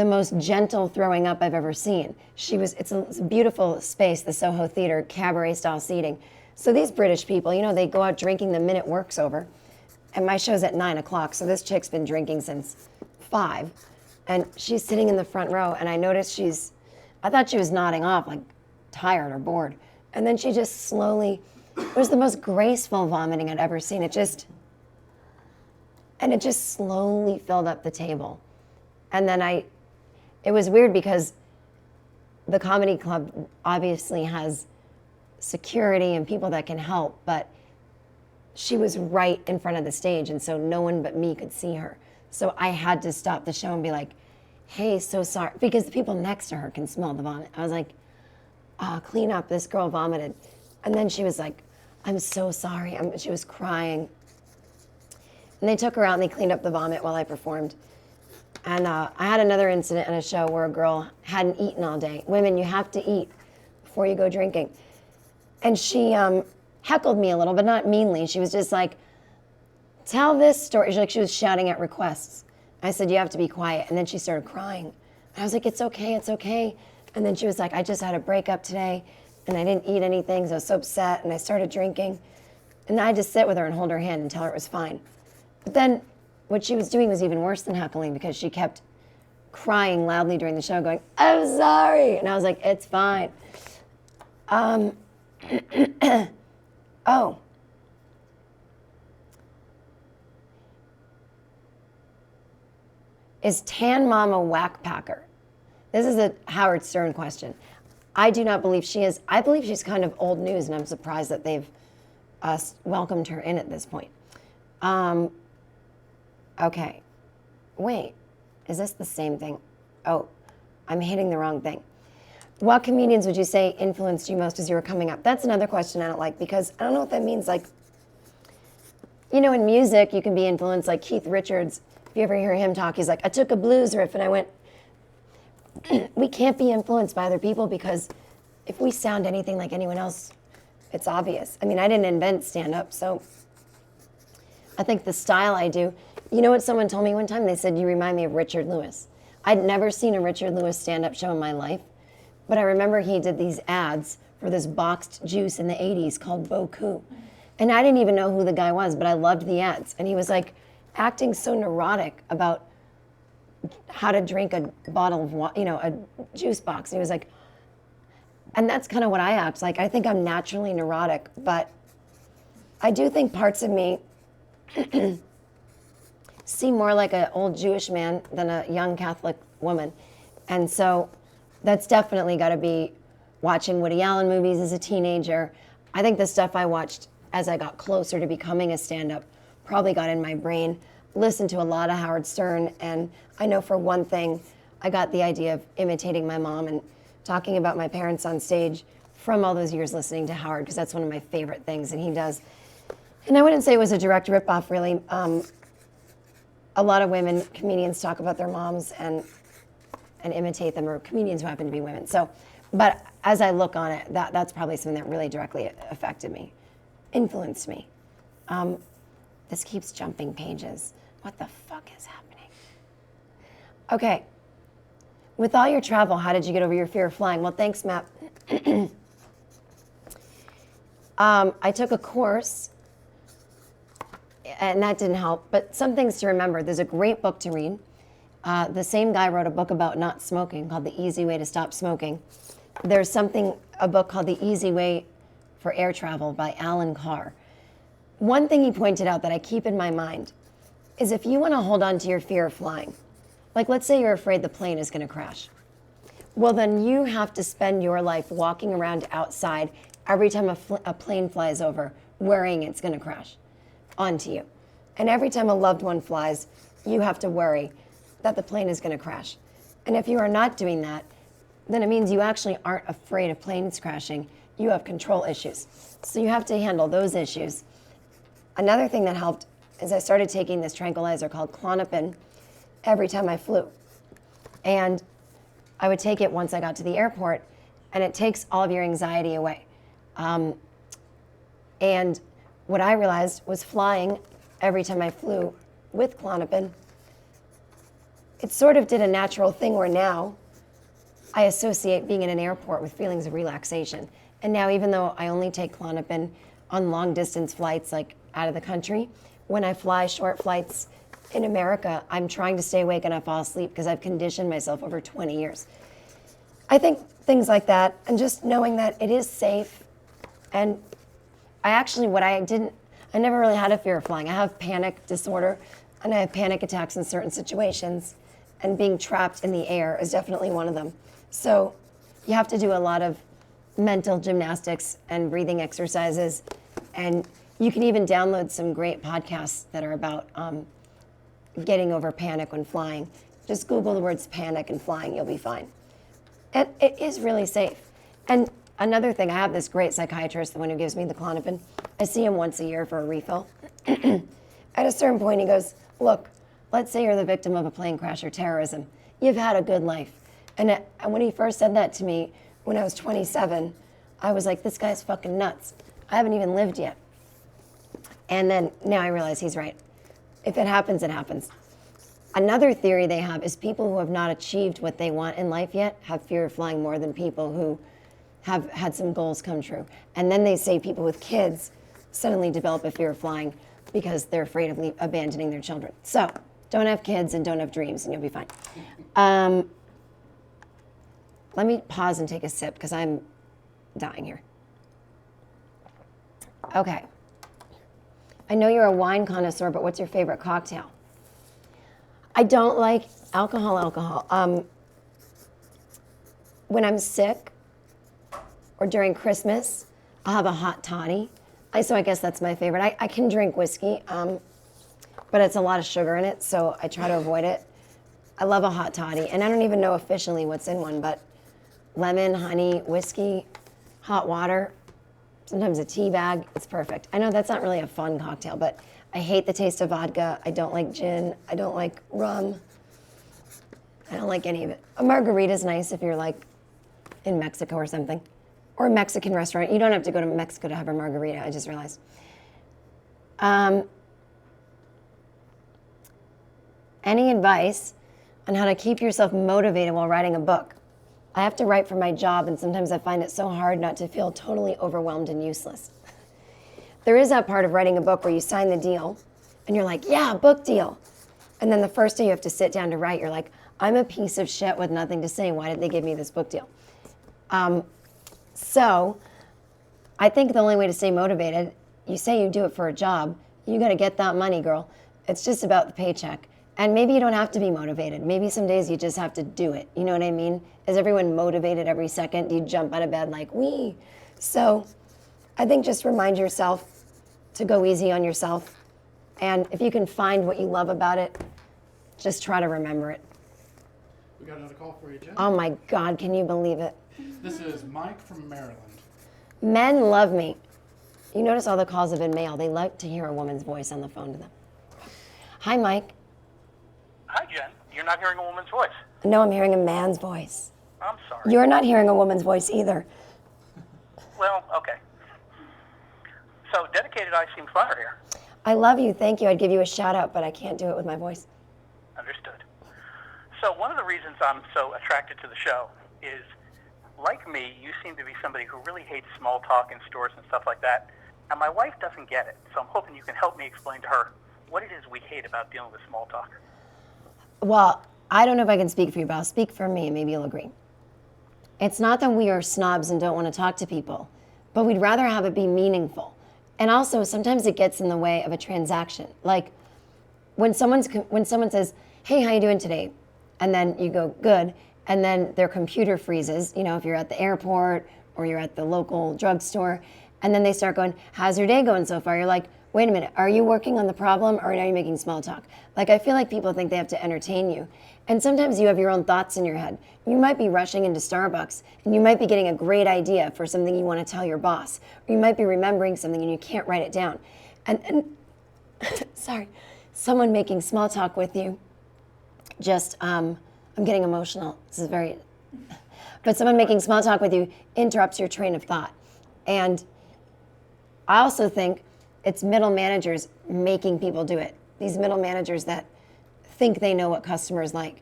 most gentle throwing up I've ever seen. It's a beautiful space, the Soho Theatre, cabaret style seating. So these British people, you know, they go out drinking the minute work's over. And my show's at 9 o'clock, so this chick's been drinking since 5. And she's sitting in the front row, and I noticed I thought she was nodding off, like tired or bored. And then she just slowly, it was the most graceful vomiting I'd ever seen. It just slowly filled up the table. And then it was weird because the comedy club obviously has security and people that can help, but she was right in front of the stage, and so no one but me could see her. So I had to stop the show and be like, hey, so sorry, because the people next to her can smell the vomit. I was like, clean up, this girl vomited. And then she was like, I'm so sorry. She was crying. And they took her out and they cleaned up the vomit while I performed. And I had another incident in a show where a girl hadn't eaten all day. Women, you have to eat before you go drinking. And she heckled me a little, but not meanly. She was just like, tell this story. She was shouting at requests. I said, you have to be quiet. And then she started crying. And I was like, it's okay, it's okay. And then she was like, I just had a breakup today and I didn't eat anything, so I was so upset, and I started drinking. And I had to sit with her and hold her hand and tell her it was fine. But then what she was doing was even worse than heckling, because she kept crying loudly during the show going, I'm sorry. And I was like, it's fine. Oh. Is Tan Mom a whack packer? This is a Howard Stern question. I do not believe she is. I believe she's kind of old news, and I'm surprised that they've welcomed her in at this point. Okay. Wait, is this the same thing? Oh, I'm hitting the wrong thing. What comedians would you say influenced you most as you were coming up? That's another question I don't like, because I don't know what that means. Like, you know, in music, you can be influenced, like Keith Richards. If you ever hear him talk, he's like, I took a blues riff and I went, we can't be influenced by other people, because if we sound anything like anyone else, it's obvious. I mean, I didn't invent stand-up, so I think the style I do. You know what someone told me one time? They said, you remind me of Richard Lewis. I'd never seen a Richard Lewis stand-up show in my life, but I remember he did these ads for this boxed juice in the 80s called Boku. And I didn't even know who the guy was, but I loved the ads. And he was like acting so neurotic about how to drink a bottle of water, you know, a juice box. And he was like, and that's kind of what I act like. I think I'm naturally neurotic, but I do think parts of me seem more like an old Jewish man than a young Catholic woman. And so that's definitely got to be watching Woody Allen movies as a teenager. I think the stuff I watched as I got closer to becoming a stand-up probably got in my brain. Listened to a lot of Howard Stern, and I know for one thing, I got the idea of imitating my mom and talking about my parents on stage from all those years listening to Howard, because that's one of my favorite things, and he does. And I wouldn't say it was a direct ripoff, really. A lot of women comedians talk about their moms and imitate them, or comedians who happen to be women. So, but as I look on it, that's probably something that really directly affected me, influenced me. This keeps jumping pages. What the fuck is happening? Okay. With all your travel, how did you get over your fear of flying? Well, thanks, Matt. I took a course, and that didn't help, but some things to remember. There's a great book to read. The same guy wrote a book about not smoking called The Easy Way to Stop Smoking. There's a book called The Easy Way for Air Travel by Alan Carr. One thing he pointed out that I keep in my mind is, if you want to hold on to your fear of flying, like let's say you're afraid the plane is going to crash. Well, then you have to spend your life walking around outside every time a plane flies over, worrying it's going to crash onto you. And every time a loved one flies, you have to worry that the plane is going to crash. And if you are not doing that, then it means you actually aren't afraid of planes crashing. You have control issues. So you have to handle those issues. Another thing that helped is I started taking this tranquilizer called Klonopin every time I flew. And I would take it once I got to the airport, and it takes all of your anxiety away. And what I realized was, flying every time I flew with Klonopin, it sort of did a natural thing where now I associate being in an airport with feelings of relaxation. And now, even though I only take Klonopin on long distance flights, like out of the country, when I fly short flights in America, I'm trying to stay awake and I fall asleep, because I've conditioned myself over 20 years. I think things like that, and just knowing that it is safe And I never really had a fear of flying. I have panic disorder and I have panic attacks in certain situations. And being trapped in the air is definitely one of them. So you have to do a lot of mental gymnastics and breathing exercises. And you can even download some great podcasts that are about getting over panic when flying. Just Google the words panic and flying, you'll be fine. It is really safe. And another thing, I have this great psychiatrist, the one who gives me the Klonopin. I see him once a year for a refill. At a certain point, he goes, look, let's say you're the victim of a plane crash or terrorism. You've had a good life. And when he first said that to me when I was 27, I was like, this guy's fucking nuts. I haven't even lived yet. And then now I realize he's right. If it happens, it happens. Another theory they have is people who have not achieved what they want in life yet have fear of flying more than people who have had some goals come true. And then they say people with kids suddenly develop a fear of flying because they're afraid of abandoning their children. So don't have kids and don't have dreams and you'll be fine. Let me pause and take a sip because I'm dying here. Okay. I know you're a wine connoisseur, but what's your favorite cocktail? I don't like alcohol. When I'm sick or during Christmas, I'll have a hot toddy. So I guess that's my favorite. I can drink whiskey, but it's a lot of sugar in it, so I try to avoid it. I love a hot toddy, and I don't even know officially what's in one, but lemon, honey, whiskey, hot water, sometimes a tea bag, it's perfect. I know that's not really a fun cocktail, but I hate the taste of vodka. I don't like gin. I don't like rum. I don't like any of it. A margarita is nice if you're like in Mexico or something, or a Mexican restaurant. You don't have to go to Mexico to have a margarita, I just realized. Any advice on how to keep yourself motivated while writing a book? I have to write for my job, and sometimes I find it so hard not to feel totally overwhelmed and useless. There is that part of writing a book where you sign the deal, and you're like, yeah, book deal. And then the first day you have to sit down to write, you're like, I'm a piece of shit with nothing to say. Why did they give me this book deal? So I think the only way to stay motivated, you say you do it for a job, you got to get that money, girl. It's just about the paycheck. And maybe you don't have to be motivated. Maybe some days you just have to do it. You know what I mean? Is everyone motivated every second? Do you jump out of bed like, wee? So I think just remind yourself to go easy on yourself. And if you can find what you love about it, just try to remember it. We got another call for you, Jen. Oh my God, can you believe it? This is Mike from Maryland. Men love me. You notice all the calls have been male. They like to hear a woman's voice on the phone to them. Hi, Mike. Hi, Jen. You're not hearing a woman's voice. No, I'm hearing a man's voice. I'm sorry. You're not hearing a woman's voice either. Well, okay. So, dedicated eyes seem fire here. I love you. Thank you. I'd give you a shout out, but I can't do it with my voice. Understood. So, one of the reasons I'm so attracted to the show is, like me, you seem to be somebody who really hates small talk in stores and stuff like that. And my wife doesn't get it. So I'm hoping you can help me explain to her what it is we hate about dealing with small talk. Well, I don't know if I can speak for you, but I'll speak for me and maybe you'll agree. It's not that we are snobs and don't want to talk to people, but we'd rather have it be meaningful. And also, sometimes it gets in the way of a transaction. Like when someone says, hey, how you doing today? And then you go, good. And then their computer freezes, you know, if you're at the airport or you're at the local drugstore, and then they start going, how's your day going so far? You're like, wait a minute, are you working on the problem or are you making small talk? Like, I feel like people think they have to entertain you. And sometimes you have your own thoughts in your head. You might be rushing into Starbucks and you might be getting a great idea for something you want to tell your boss. Or you might be remembering something and you can't write it down. And sorry, someone making small talk with you, just, I'm getting emotional. This is but someone making small talk with you interrupts your train of thought. And I also think it's middle managers making people do it. These middle managers that think they know what customers like.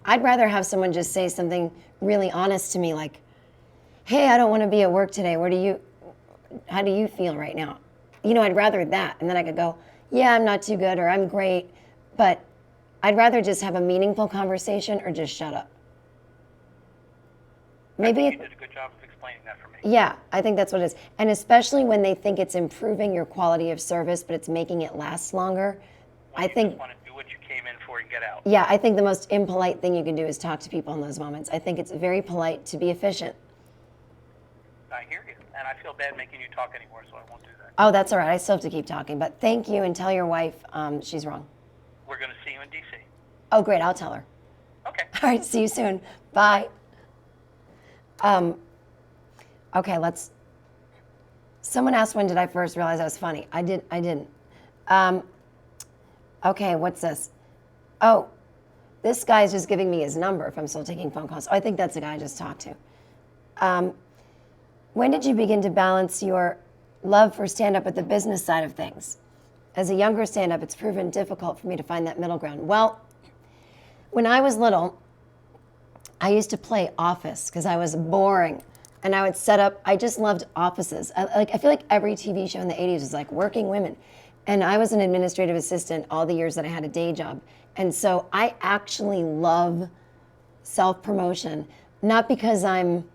I'd rather have someone just say something really honest to me like, hey, I don't want to be at work today. How do you feel right now? You know, I'd rather that. And then I could go, yeah, I'm not too good or I'm great. But I'd rather just have a meaningful conversation or just shut up. maybe You did a good job of explaining that for me. yeah, I think that's what it is. And especially when they think it's improving your quality of service, but it's making it last longer. When I you think just want to do what you came in for and get out. yeah, I think the most impolite thing you can do is talk to people in those moments. I think it's very polite to be efficient. I hear you, and I feel bad making you talk anymore, so I won't do that. Oh, that's all right. I still have to keep talking, but thank you, and tell your wife she's wrong. We're going to see you in D.C. Oh, great. I'll tell her. Okay. All right. See you soon. Bye. Okay. Someone asked when did I first realize I was funny. I didn't. Okay. What's this? Oh, this guy's just giving me his number if I'm still taking phone calls. Oh, I think that's the guy I just talked to. When did you begin to balance your love for stand-up with the business side of things? As a younger stand-up, it's proven difficult for me to find that middle ground. Well, when I was little, I used to play office because I was boring. And I would set up, I just loved offices. I feel like every TV show in the 80s was like working women. And I was an administrative assistant all the years that I had a day job. And so I actually love self-promotion, not because I'm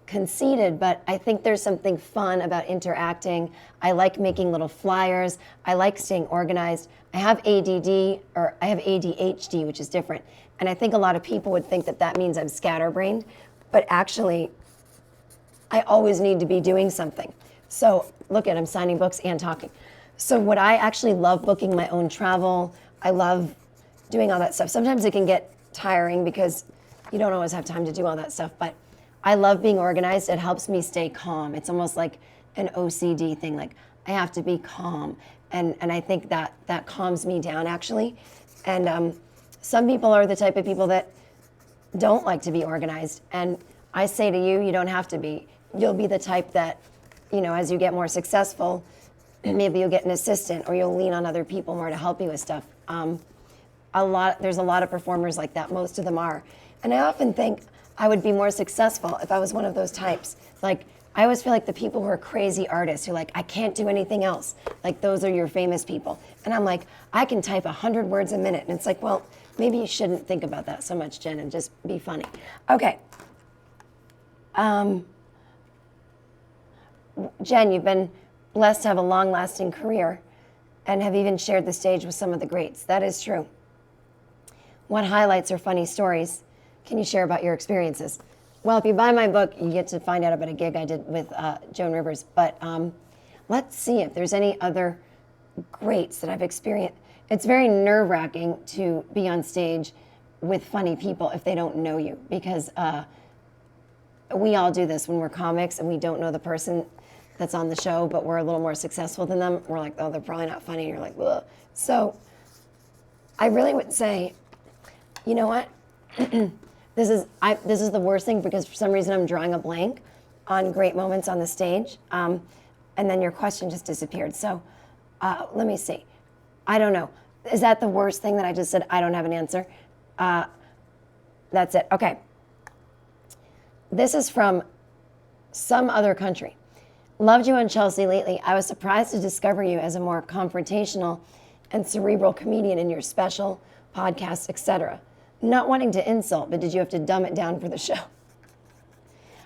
conceited, but I think there's something fun about interacting. I like making little flyers. I like staying organized. I have ADD, or I have ADHD, which is different. And I think a lot of people would think that that means I'm scatterbrained, but actually, I always need to be doing something. So look at, I'm signing books and talking. So what I actually love booking my own travel. I love doing all that stuff. Sometimes it can get tiring because you don't always have time to do all that stuff, but I love being organized. It helps me stay calm. It's almost like an OCD thing. Like I have to be calm. And I think that calms me down actually. And some people are the type of people that don't like to be organized. And I say to you, you don't have to be. You'll be the type that, you know, as you get more successful, maybe you'll get an assistant or you'll lean on other people more to help you with stuff. There's a lot of performers like that. Most of them are. And I often think I would be more successful if I was one of those types. Like, I always feel like the people who are crazy artists who are like, I can't do anything else. Like, those are your famous people. And I'm like, I can type 100 words a minute. And it's like, well, maybe you shouldn't think about that so much, Jen, and just be funny. Okay. Jen, you've been blessed to have a long-lasting career and have even shared the stage with some of the greats. That is true. What highlights or funny stories can you share about your experiences? Well, if you buy my book, you get to find out about a gig I did with Joan Rivers. But let's see if there's any other greats that I've experienced. It's very nerve-wracking to be on stage with funny people if they don't know you, because we all do this when we're comics and we don't know the person that's on the show, but we're a little more successful than them. We're like, oh, they're probably not funny. And you're like, ugh. So I really would say, you know what? This is the worst thing because for some reason I'm drawing a blank on great moments on the stage, and then your question just disappeared. So let me see. I don't know. Is that the worst thing that I just said? I don't have an answer. That's it. Okay. This is from some other country. Loved you on Chelsea lately. I was surprised to discover you as a more confrontational and cerebral comedian in your special, podcast, etc. Not wanting to insult, but did you have to dumb it down for the show?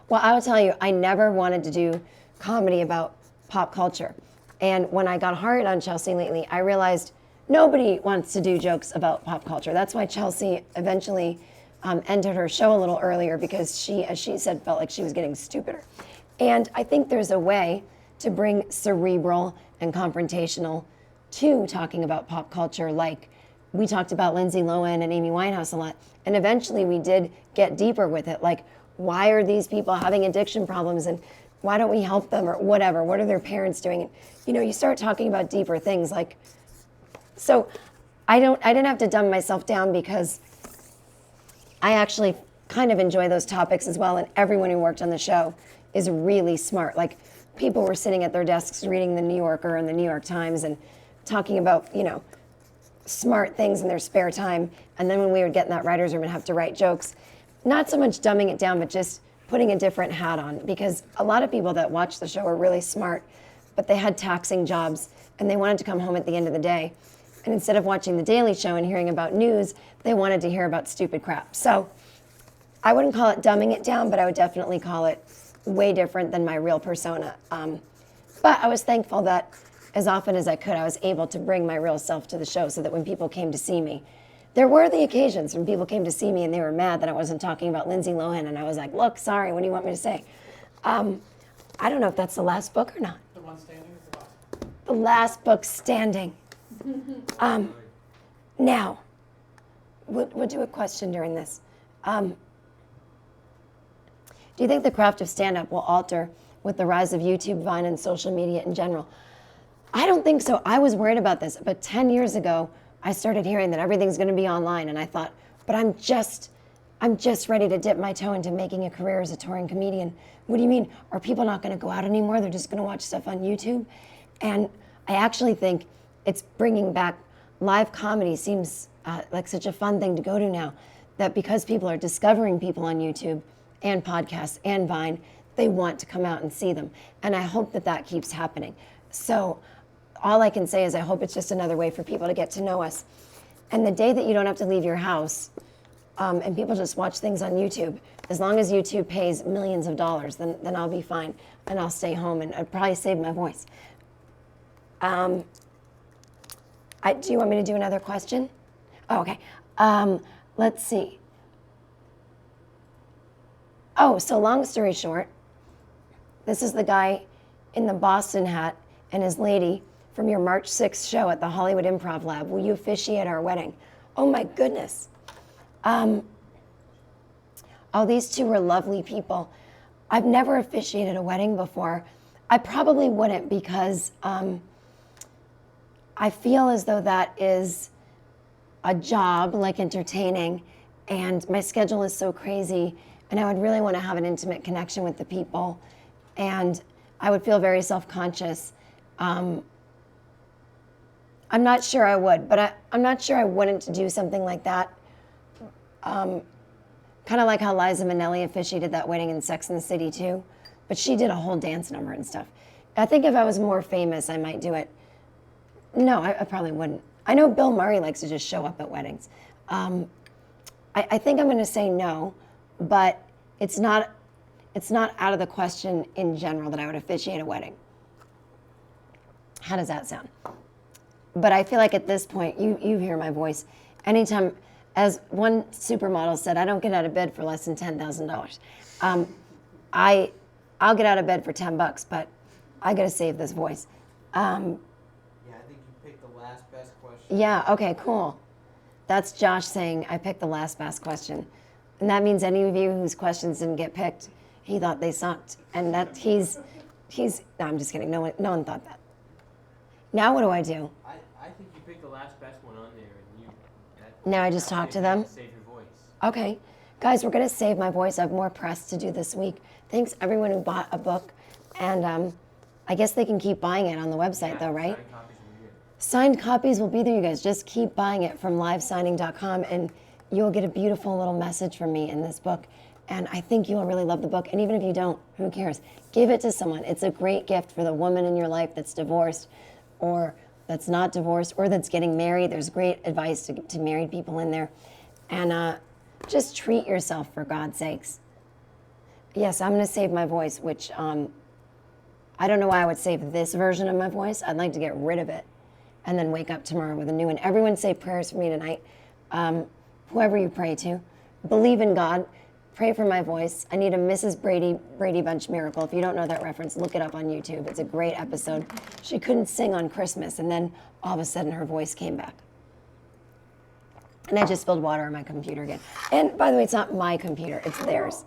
Well, I will tell you, I never wanted to do comedy about pop culture. And when I got hired on Chelsea lately, I realized nobody wants to do jokes about pop culture. That's why Chelsea eventually ended her show a little earlier, because she, as she said, felt like she was getting stupider. And I think there's a way to bring cerebral and confrontational to talking about pop culture. Like we talked about Lindsay Lohan and Amy Winehouse a lot. And eventually we did get deeper with it. Like, why are these people having addiction problems? And why don't we help them, or whatever? What are their parents doing? And, you know, you start talking about deeper things. Like, so I didn't have to dumb myself down, because I actually kind of enjoy those topics as well. And everyone who worked on the show is really smart. Like, people were sitting at their desks reading the New Yorker and the New York Times and talking about, you know, smart things in their spare time. And then when we would get in that writer's room and have to write jokes, not so much dumbing it down, but just putting a different hat on. Because a lot of people that watch the show are really smart, but they had taxing jobs and they wanted to come home at the end of the day. And instead of watching The Daily Show and hearing about news, they wanted to hear about stupid crap. So I wouldn't call it dumbing it down, but I would definitely call it way different than my real persona. But I was thankful that as often as I could, I was able to bring my real self to the show so that when people came to see me, there were the occasions when people came to see me and they were mad that I wasn't talking about Lindsay Lohan, and I was like, look, sorry, what do you want me to say? I don't know if that's the last book or not. The one standing is the last. The last book standing. Now, we'll do a question during this. Do you think the craft of stand-up will alter with the rise of YouTube, Vine, and social media in general? I don't think so. I was worried about this, but 10 years ago, I started hearing that everything's going to be online, and I thought, but I'm just ready to dip my toe into making a career as a touring comedian. What do you mean? Are people not going to go out anymore? They're just going to watch stuff on YouTube? And I actually think it's bringing back live comedy. Seems like such a fun thing to go to now, that because people are discovering people on YouTube and podcasts and Vine, they want to come out and see them. And I hope that that keeps happening. So all I can say is I hope it's just another way for people to get to know us. And the day that you don't have to leave your house and people just watch things on YouTube, as long as YouTube pays millions of dollars, then I'll be fine. And I'll stay home and I'd probably save my voice. Do you want me to do another question? Oh, okay. Let's see. Oh, so long story short, this is the guy in the Boston hat and his lady from your March 6th show at the Hollywood Improv Lab. Will you officiate our wedding? Oh my goodness. Oh, these two were lovely people. I've never officiated a wedding before. I probably wouldn't because I feel as though that is a job, like entertaining, and my schedule is so crazy, and I would really want to have an intimate connection with the people, and I would feel very self-conscious. I'm not sure I would, but I'm not sure I wouldn't do something like that. Kind of like how Liza Minnelli officiated that wedding in Sex and the City too, but she did a whole dance number and stuff. I think if I was more famous, I might do it. No, I probably wouldn't. I know Bill Murray likes to just show up at weddings. I think I'm going to say no, but it's not out of the question in general that I would officiate a wedding. How does that sound? But I feel like at this point, you hear my voice. Anytime, as one supermodel said, I don't get out of bed for less than $10,000. I'll get out of bed for $10, but I got to save this voice. Yeah, I think you picked the last best question. Yeah, okay, cool. That's Josh saying I picked the last best question. And that means any of you whose questions didn't get picked, he thought they sucked. And that he's no, I'm just kidding. No one thought that. Now what do I do? I think you picked the last best one on there, and Now I just talk to them? Save your voice. Okay. Guys, we're going to save my voice. I have more press to do this week. Thanks everyone who bought a book. And I guess they can keep buying it on the website though, right? Signed copies will be Signed copies will be here. there, you guys. Just keep buying it from livesigning.com and you'll get a beautiful little message from me in this book. And I think you'll really love the book. And even if you don't, who cares? Give it to someone. It's a great gift for the woman in your life that's divorced or that's not divorced or that's getting married. There's great advice to married people in there. And just treat yourself, for God's sakes. Yes, I'm going to save my voice, which I don't know why I would save this version of my voice. I'd like to get rid of it and then wake up tomorrow with a new one. Everyone say prayers for me tonight. Whoever you pray to. Believe in God. Pray for my voice. I need a Mrs. Brady Bunch miracle. If you don't know that reference, look it up on YouTube. It's a great episode. She couldn't sing on Christmas, and then all of a sudden her voice came back. And I just spilled water on my computer again. And by the way, it's not my computer, it's theirs.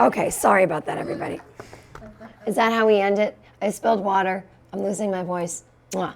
Okay, sorry about that, everybody. Is that how we end it? I spilled water. I'm losing my voice. Mwah.